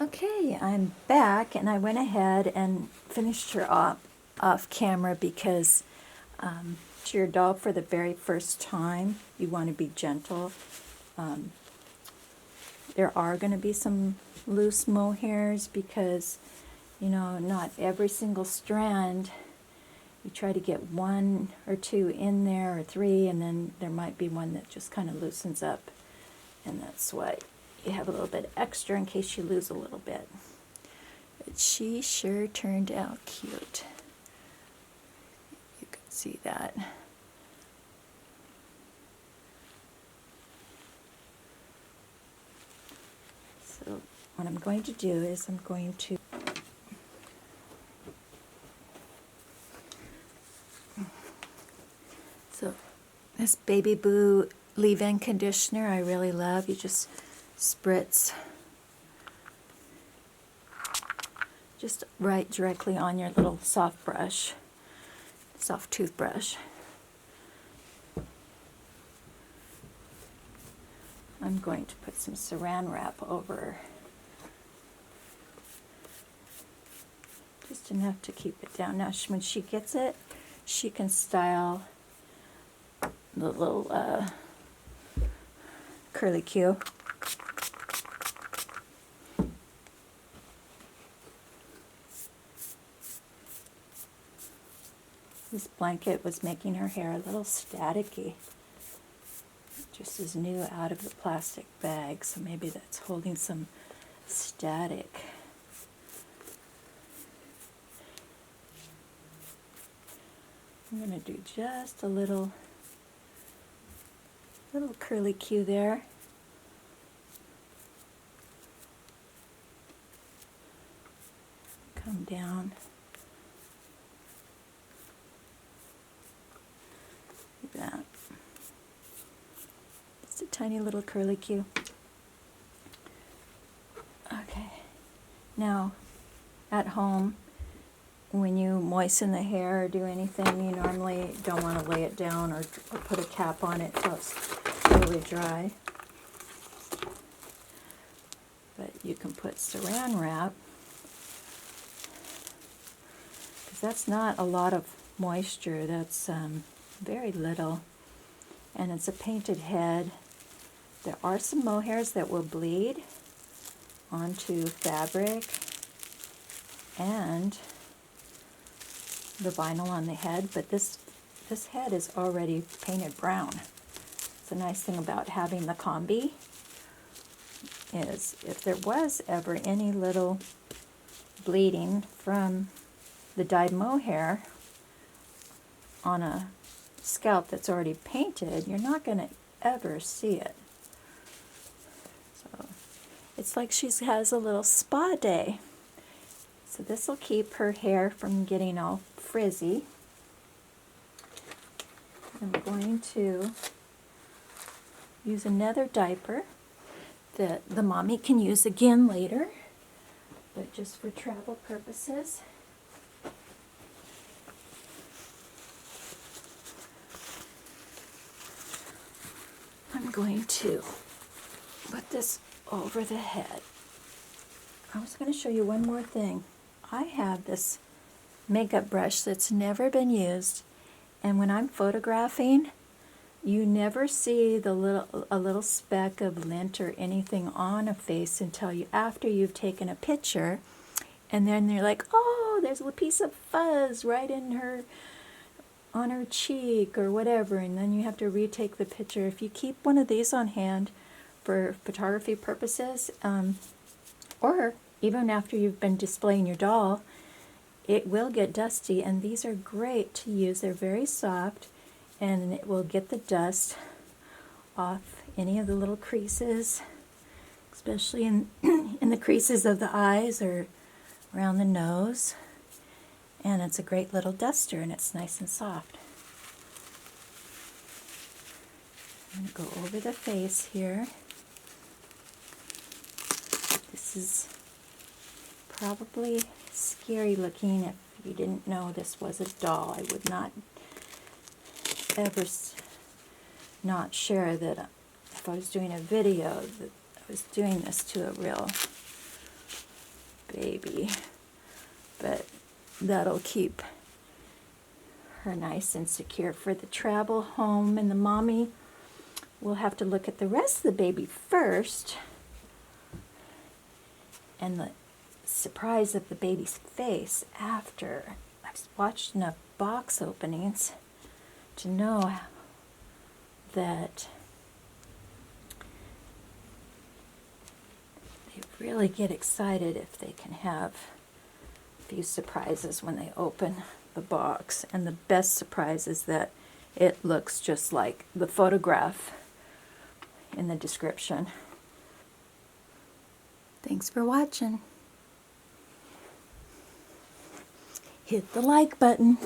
Okay, I'm back, and I went ahead and finished her off camera because to your doll for the very first time, you want to be gentle. There are going to be some loose mohairs because, you know, not every single strand. You try to get one or two in there, or three, and then there might be one that just kind of loosens up, and that's why you have a little bit extra in case you lose a little bit. But she sure turned out cute. You can see that. So what I'm going to do is I'm going to this Baby Boo leave-in conditioner I really love. You just spritz just right directly on your little soft toothbrush. I'm going to put some saran wrap over, just enough to keep it down. Now when she gets it, she can style the little curly Q. This blanket was making her hair a little staticky. Just as new out of the plastic bag, so maybe that's holding some static. I'm going to do just a little curly Q there. Come down. Like that. Just a tiny little curly Q. Okay. Now, at home, when you moisten the hair or do anything, you normally don't want to lay it down or put a cap on it till it's totally dry. But you can put saran wrap, because that's not a lot of moisture. That's very little, and it's a painted head. There are some mohairs that will bleed onto fabric and the vinyl on the head, but this head is already painted brown. It's a nice thing about having the combi is if there was ever any little bleeding from the dyed mohair on a scalp that's already painted, you're not going to ever see it. So it's like she has a little spa day. So this will keep her hair from getting all frizzy. I'm going to use another diaper that the mommy can use again later, but just for travel purposes. I'm going to put this over the head. I was going to show you one more thing. I have this makeup brush that's never been used, and when I'm photographing, you never see a little speck of lint or anything on a face until after you've taken a picture, and then you're like, oh, there's a piece of fuzz right on her cheek or whatever, and then you have to retake the picture. If you keep one of these on hand for photography purposes, or even after you've been displaying your doll, it will get dusty, and these are great to use. They're very soft, and it will get the dust off any of the little creases, especially in the creases of the eyes or around the nose. And it's a great little duster, and it's nice and soft. I'm going to go over the face here. This is probably scary looking. If you didn't know this was a doll, I would not ever not share that if I was doing a video that I was doing this to a real baby, but that'll keep her nice and secure for the travel home. And the mommy will have to look at the rest of the baby first, and the surprise of the baby's face after. I've watched enough box openings to know that they really get excited if they can have a few surprises when they open the box. And the best surprise is that it looks just like the photograph in the description. Thanks for watching. Hit the like button.